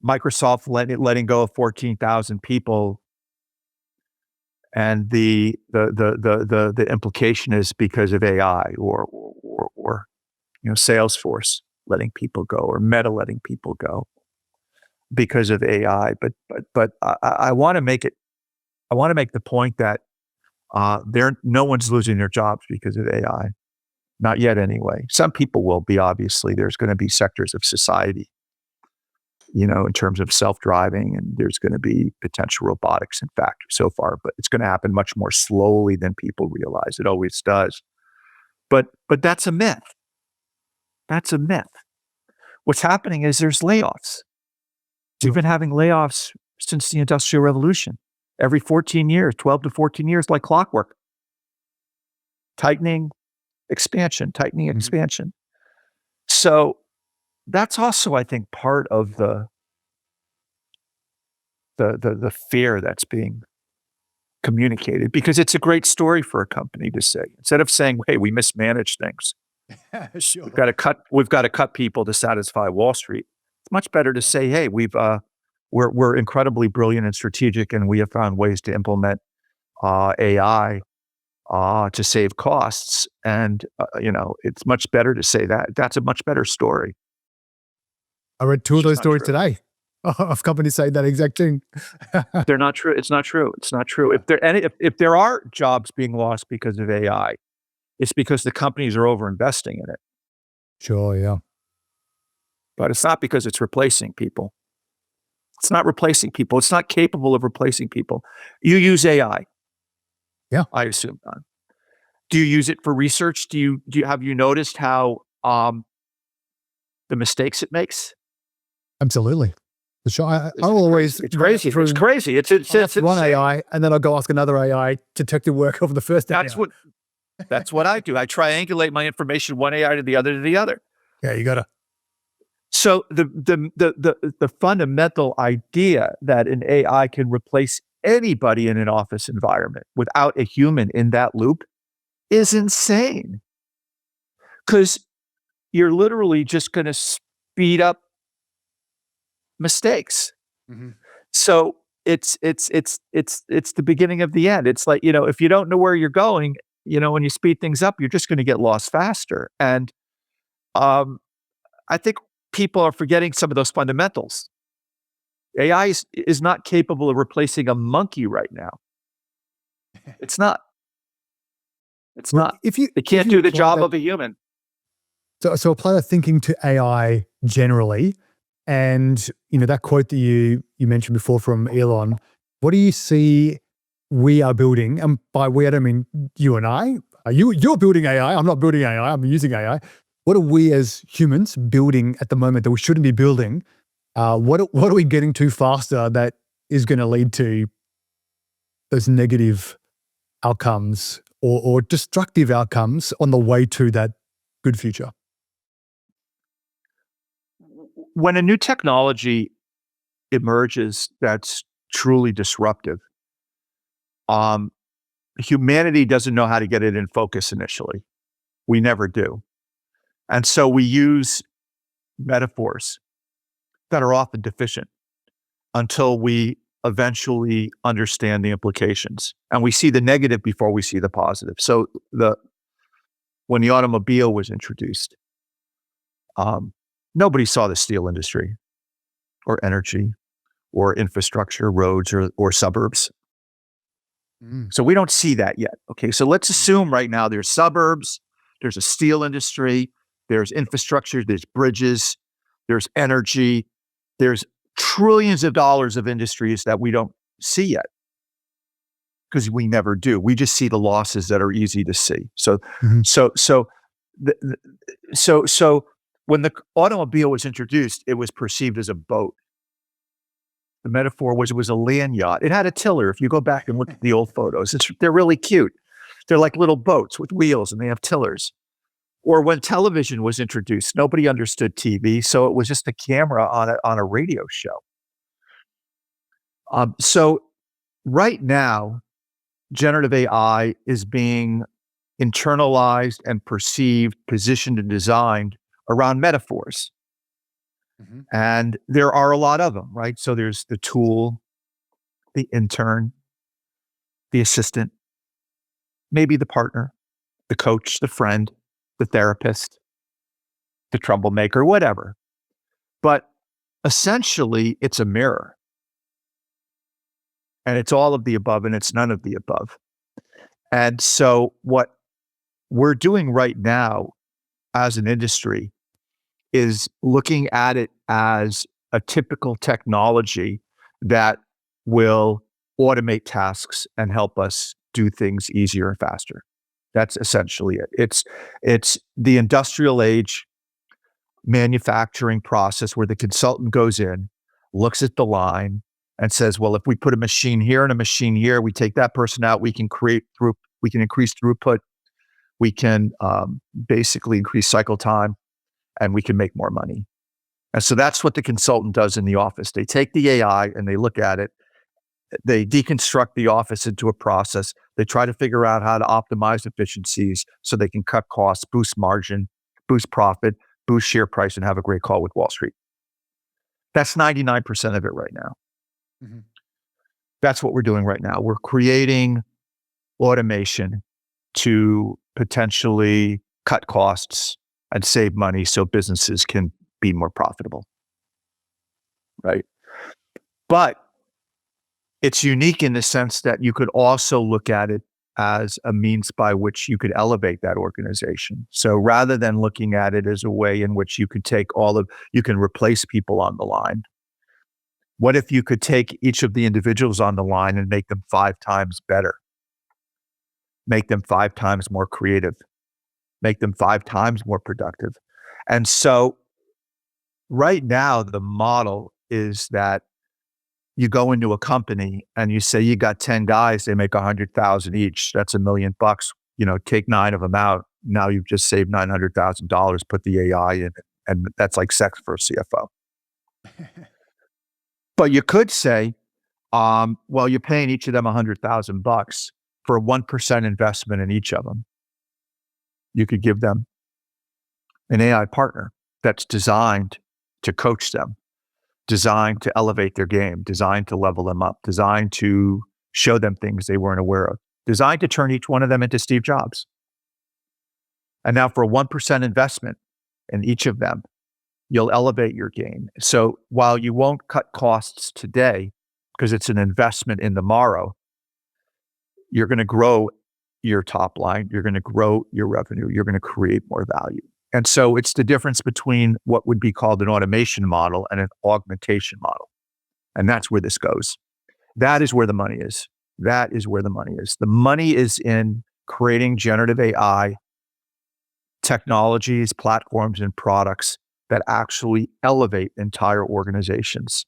Microsoft letting go of 14,000 people, and the implication is because of AI, or Salesforce letting people go, or Meta letting people go because of AI. But I want to make the point that no one's losing their jobs because of AI. Not yet, anyway. Some people will be, obviously. There's going to be sectors of society, in terms of self-driving, and there's going to be potential robotics in factories so far, but it's going to happen much more slowly than people realize. It always does. But that's a myth. That's a myth. What's happening is there's layoffs. We've been having layoffs since the Industrial Revolution. Every 14 years, 12 to 14 years, like clockwork. Tightening, expansion, tightening, expansion. So that's also, I think, part of the fear that's being communicated, because it's a great story for a company to say, instead of saying, "Hey, we mismanaged things. Sure. We've got to cut people to satisfy Wall Street." It's much better to say, "Hey, we're incredibly brilliant and strategic, and we have found ways to implement AI to save costs." And it's much better to say that. That's a much better story. I read two of those stories today of companies saying that exact thing. They're not true. It's not true. It's not true. If there are jobs being lost because of AI, it's because the companies are over-investing in it. Sure, yeah. But it's not because it's replacing people. It's not replacing people. It's not capable of replacing people. You use AI. Yeah. I assume, Don. Do you use it for research? Have you noticed how the mistakes it makes? Absolutely. For sure. I will always. It's crazy. It's crazy. It's one AI, and then I'll go ask another AI detective work over the first AI. That's what I do. I triangulate my information, one AI to the other. Yeah, you gotta. So the fundamental idea that an AI can replace anybody in an office environment without a human in that loop is insane. Because you're literally just going to speed up mistakes. So it's the beginning of the end. It's like, if you don't know where you're going, when you speed things up, you're just going to get lost faster. And I think people are forgetting some of those fundamentals. AI is not capable of replacing a monkey right now. It's not. It's not. It can't do the job of a human. So apply that thinking to AI generally, and that quote that you mentioned before from Elon. What do you see we are building? And by we, I don't mean you and I. You're building AI. I'm not building AI. I'm using AI. What are we as humans building at the moment that we shouldn't be building? What are we getting too faster that is going to lead to those negative outcomes or destructive outcomes on the way to that good future? When a new technology emerges that's truly disruptive, humanity doesn't know how to get it in focus initially. We never do. And so we use metaphors that are often deficient until we eventually understand the implications. And we see the negative before we see the positive. So when the automobile was introduced, nobody saw the steel industry or energy or infrastructure, roads or suburbs. So we don't see that yet. Okay, so let's assume right now there's suburbs, there's a steel industry, there's infrastructure, there's bridges, there's energy, there's trillions of dollars of industries that we don't see yet because we never do. We just see the losses that are easy to see. So when the automobile was introduced, it was perceived as a boat. The metaphor was it was a land yacht. It had a tiller. If you go back and look at the old photos, they're really cute. They're like little boats with wheels and they have tillers. Or when television was introduced, nobody understood TV, so it was just a camera on a radio show. So right now, generative AI is being internalized and perceived, positioned, and designed around metaphors. And there are a lot of them, right? So there's the tool, the intern, the assistant, maybe the partner, the coach, the friend, the therapist, the troublemaker, whatever. But essentially, it's a mirror. And it's all of the above and it's none of the above. And so what we're doing right now as an industry is looking at it as a typical technology that will automate tasks and help us do things easier and faster. That's essentially it. It's the industrial age manufacturing process where the consultant goes in, looks at the line, and says, well, if we put a machine here and a machine here, we take that person out, we can increase throughput, we can basically increase cycle time, and we can make more money. And so that's what the consultant does in the office. They take the AI and they look at it. They deconstruct the office into a process. They try to figure out how to optimize efficiencies so they can cut costs, boost margin, boost profit, boost share price, and have a great call with Wall Street. That's 99% of it right now. That's what we're doing right now. We're creating automation to potentially cut costs and save money so businesses can be more profitable, right? But it's unique in the sense that you could also look at it as a means by which you could elevate that organization. So rather than looking at it as a way in which you could you can replace people on the line, what if you could take each of the individuals on the line and make them 5 times better? Make them 5 times more creative, make them 5 times more productive. And so right now, the model is that you go into a company and you say you got 10 guys, they make 100,000 each. That's $1 million. Take 9 of them out. Now you've just saved $900,000. Put the AI in it, and that's like sex for a CFO. But you could say, well, you're paying each of them $100,000 for a 1% investment in each of them. You could give them an AI partner that's designed to coach them, designed to elevate their game, designed to level them up, designed to show them things they weren't aware of, designed to turn each one of them into Steve Jobs. And now for a 1% investment in each of them, you'll elevate your game. So while you won't cut costs today, because it's an investment in tomorrow, you're going to grow your top line, you're going to grow your revenue, you're going to create more value. And so it's the difference between what would be called an automation model and an augmentation model. And that's where this goes. That is where the money is. That is where the money is. The money is in creating generative AI technologies, platforms, and products that actually elevate entire organizations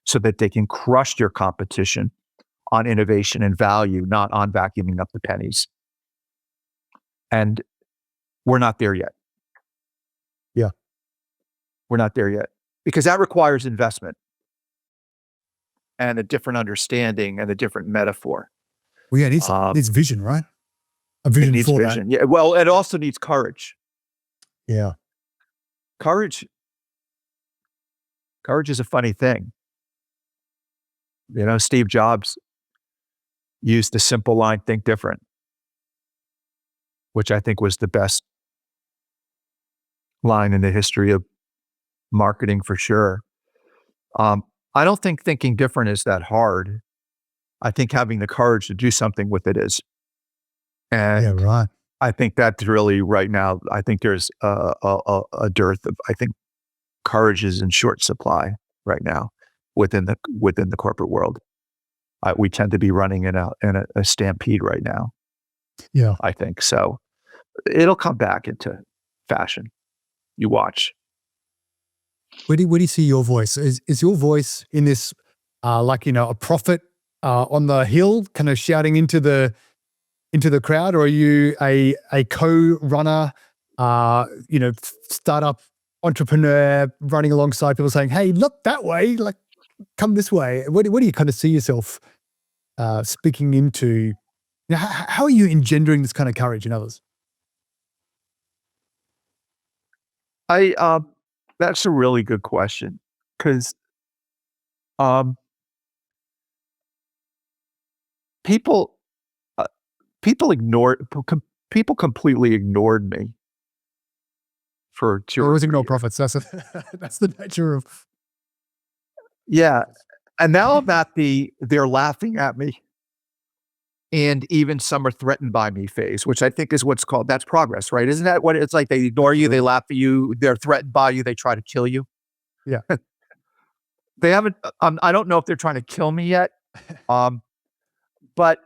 so that they can crush your competition on innovation and value, not on vacuuming up the pennies. And we're not there yet. Yeah. We're not there yet because that requires investment and a different understanding and a different metaphor. Well, yeah, it needs vision, right? A vision it needs for vision. that. Yeah. Well, it also needs courage. Yeah. Courage is a funny thing. Steve Jobs used the simple line, think different, which I think was the best line in the history of marketing for sure. I don't think thinking different is that hard. I think having the courage to do something with it is. And yeah, right. I think that's really right now, I think there's a dearth of, I think courage is in short supply right now within the corporate world. We tend to be running in a stampede right now. Yeah. I think so. It'll come back into fashion. You watch. Where do you see your voice? Is your voice in this like a prophet on the hill, kind of shouting into the crowd, or are you a co-runner, startup entrepreneur running alongside people saying, "Hey, look that way, like come this way"? What do you kind of see yourself speaking into? How are you engendering this kind of courage in others? That's a really good question because people people completely ignored me for 2 Or or always 3 ignore years. prophets. That's the nature of. Yeah, and now I'm at they're laughing at me, and even some are threatened by me phase, which I think is that's progress, right? Isn't that what it's like? They ignore you, they laugh at you, they're threatened by you, they try to kill you. Yeah. They haven't. I don't know if they're trying to kill me yet, but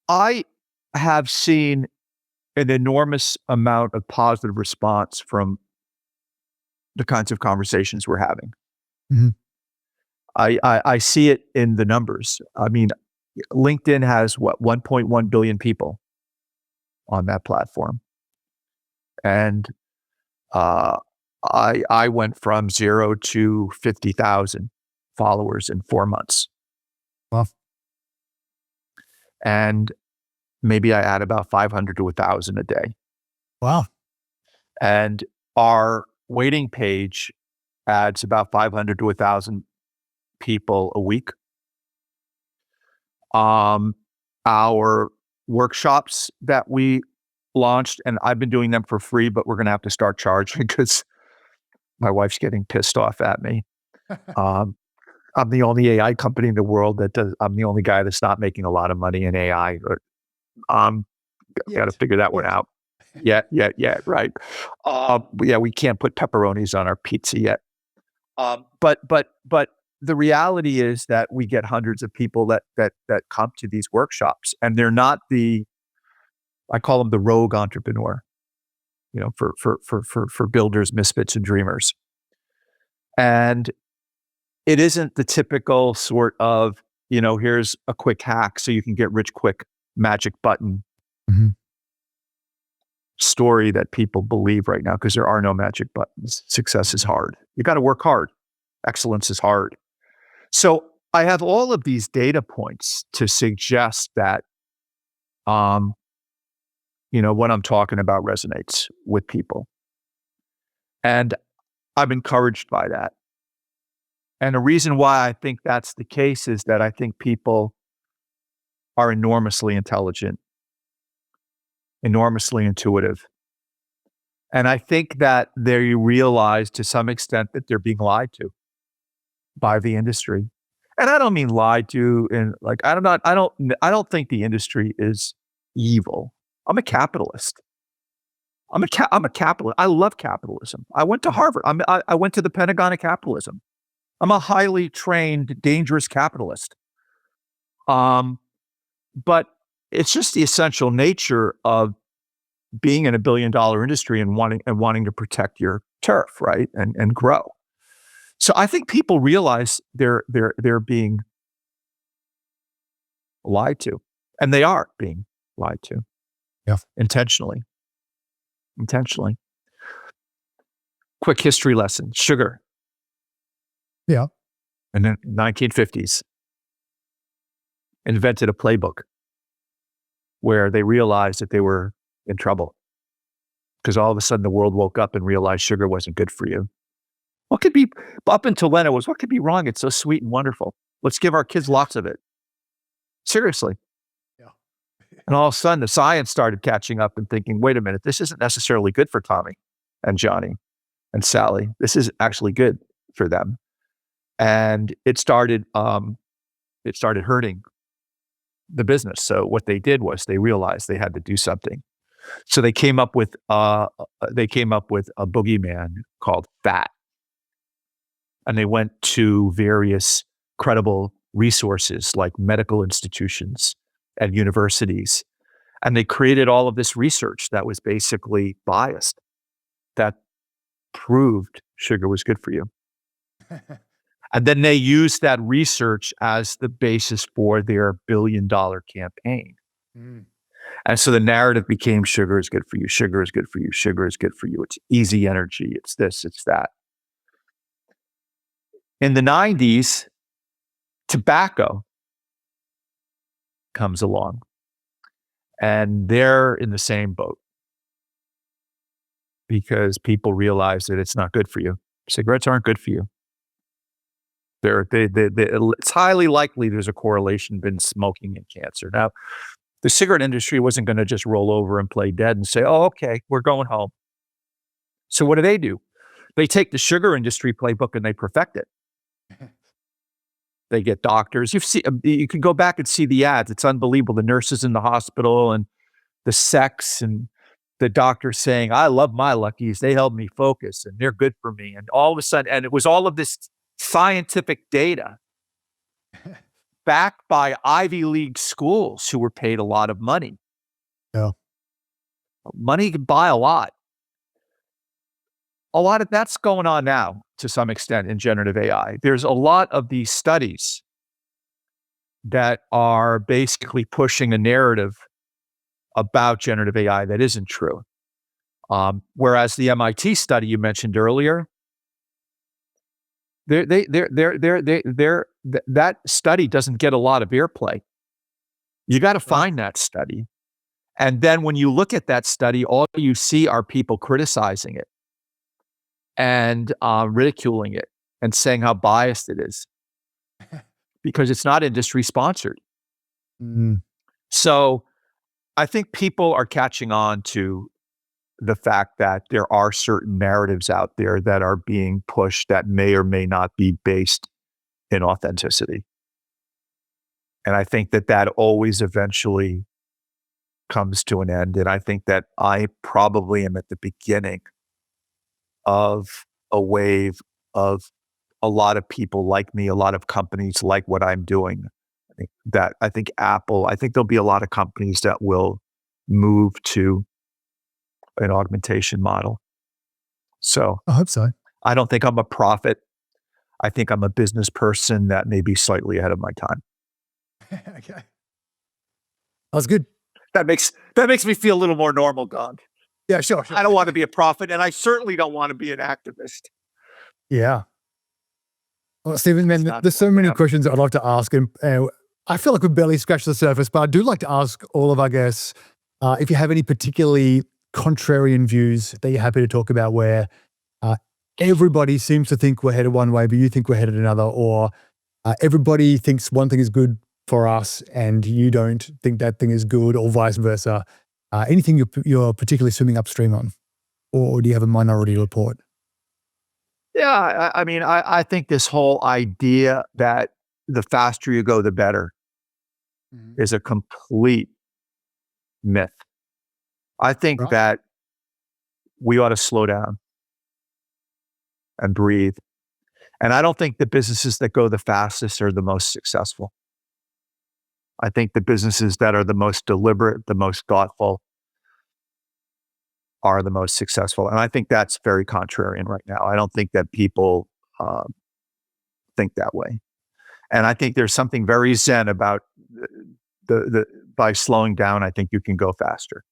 I have seen an enormous amount of positive response from the kinds of conversations we're having. Mhm. I see it in the numbers. I mean, LinkedIn has 1.1 billion people on that platform, and I went from 0 to 50,000 followers in 4 months, Well, and maybe I add about 500 to 1,000 a day. wow. And our waiting page adds about 500 to 1,000 people a week. Our workshops that we launched, and I've been doing them for free, but we're going to have to start charging because my wife's getting pissed off at me. I'm the only AI company in the world I'm the only guy that's not making a lot of money in AI. But, got to figure that one out. Yeah, right. Yeah, we can't put pepperonis on our pizza yet. But the reality is that we get hundreds of people that come to these workshops, and they're not I call them the rogue entrepreneur, for builders, misfits, and dreamers. And it isn't the typical sort of, here's a quick hack so you can get rich quick, magic button Mhm. story that people believe right now, because there are no magic buttons. Success is hard. You got to work hard. Excellence is hard. So I have all of these data points to suggest that, what I'm talking about resonates with people. And I'm encouraged by that. And the reason why I think that's the case is that I think people are enormously intelligent, enormously intuitive, And I think that they realize to some extent that they're being lied to by the industry. And I don't mean lied to in like, I don't think the industry is evil. I'm a capitalist. I'm a capitalist. I love capitalism. I went to Harvard. I went to the Pentagon of capitalism. I'm a highly trained, dangerous capitalist. But it's just the essential nature of being in a billion-dollar industry and wanting to protect your turf, right? And grow. So I think people realize they're being lied to, and they are being lied to. Yeah. Intentionally. Quick history lesson: sugar. Yeah. In the 1950s, invented a playbook where they realized that they were in trouble because all of a sudden the world woke up and realized sugar wasn't good for you. What could be, up until then, it was, what could be wrong? It's so sweet and wonderful. Let's give our kids lots of it. Seriously. Yeah. And all of a sudden, the science started catching up and thinking, wait a minute, this isn't necessarily good for Tommy and Johnny and Sally. This is actually good for them. And it started hurting the business. So what they did was they realized they had to do something. So they came up with a boogeyman called fat. And they went to various credible resources like medical institutions and universities. And they created all of this research that was basically biased, that proved sugar was good for you. And then they used that research as the basis for their billion-dollar campaign. Mm. And so the narrative became sugar is good for you, sugar is good for you, sugar is good for you. It's easy energy, it's this, it's that. In the 90s, tobacco comes along, and they're in the same boat because people realize that it's not good for you. Cigarettes aren't good for you. It's highly likely there's a correlation between smoking and cancer. Now, the cigarette industry wasn't going to just roll over and play dead and say, oh, okay, we're going home. So what do? They take the sugar industry playbook and they perfect it. They get doctors. You can go back and see the ads. It's unbelievable. The nurses in the hospital and the sex and the doctor saying, I love my Luckies. They help me focus and they're good for me. And all of a sudden, and it was all of this scientific data backed by Ivy League schools who were paid a lot of money. Yeah. Money can buy a lot. A lot of that's going on now to some extent in generative AI. There's a lot of these studies that are basically pushing a narrative about generative AI that isn't true. Whereas the MIT study you mentioned earlier, that study doesn't get a lot of airplay. You got to find that study. And then when you look at that study, all you see are people criticizing it and ridiculing it and saying how biased it is because it's not industry sponsored. Mm. So I think people are catching on to the fact that there are certain narratives out there that are being pushed that may or may not be based in authenticity. And I think that always eventually comes to an end. And I think that I probably am at the beginning of a wave of a lot of people like me, a lot of companies like what I'm doing. I think Apple, I think there'll be a lot of companies that will move to an augmentation model. So I hope so. I don't think I'm a prophet. I think I'm a business person that may be slightly ahead of my time. Okay. That was good. That makes me feel a little more normal, Gog. Yeah, sure. I don't want to be a prophet, and I certainly don't want to be an activist. Yeah. Well, Stephen, man, there's so many questions I'd like to ask, and I feel like we've barely scratched the surface, but I do like to ask all of our guests if you have any particularly contrarian views that you're happy to talk about where everybody seems to think we're headed one way, but you think we're headed another, or everybody thinks one thing is good for us and you don't think that thing is good, or vice versa. Anything you're particularly swimming upstream on? or do you have a minority report? Yeah, I think this whole idea that the faster you go, the better is a complete myth. I think Right. that we ought to slow down and breathe. And I don't think the businesses that go the fastest are the most successful. I think the businesses that are the most deliberate, the most thoughtful are the most successful. And I think that's very contrarian right now. I don't think that people uh, think that way. And I think there's something very zen about the by slowing down, I think you can go faster.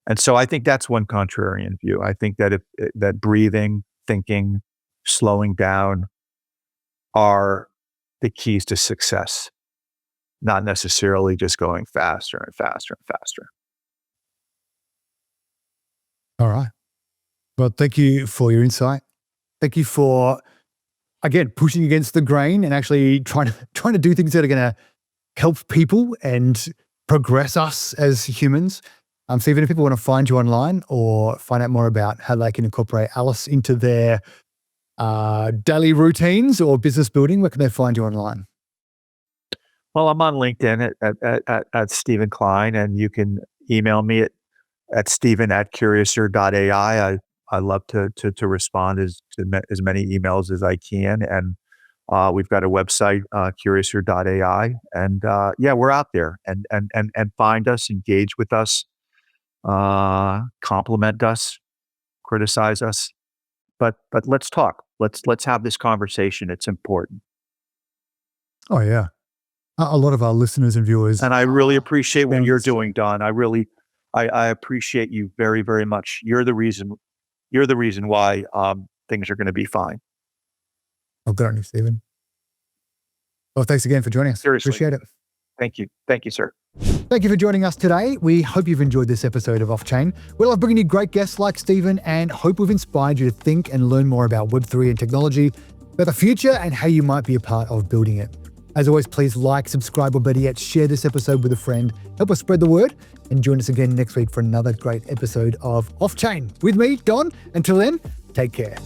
And so I think that's one contrarian view. I think that that breathing, thinking, slowing down are the keys to success, not necessarily just going faster and faster and faster. All right. Well, thank you for your insight. Thank you for, again, pushing against the grain and actually trying to do things that are going to help people and progress us as humans. Stephen, if people want to find you online or find out more about how they can incorporate Alice into their daily routines or business building, where can they find you online? Well, I'm on LinkedIn at Stephen Klein, and you can email me at Stephen@Curiouser.ai. I love to respond to as many emails as I can. And we've got a website, Curiouser.ai. And yeah, we're out there, and find us, engage with us, compliment us, criticize us. But let's talk. Let's have this conversation. It's important. Oh, yeah. A lot of our listeners and viewers. And I really appreciate what you're Thanks. doing, Don. I appreciate you very, very much. You're the reason why things are going to be fine. Oh, good on you, Stephen. Well, thanks again for joining us. Seriously. Appreciate it. Thank you. Thank you, sir. Thank you for joining us today. We hope you've enjoyed this episode of Off Chain. We love bringing you great guests like Stephen and hope we've inspired you to think and learn more about Web3 and technology, about the future and how you might be a part of building it. As always, please like, subscribe, or better yet, share this episode with a friend. Help us spread the word and join us again next week for another great episode of Off Chain with me, Don. Until then, take care.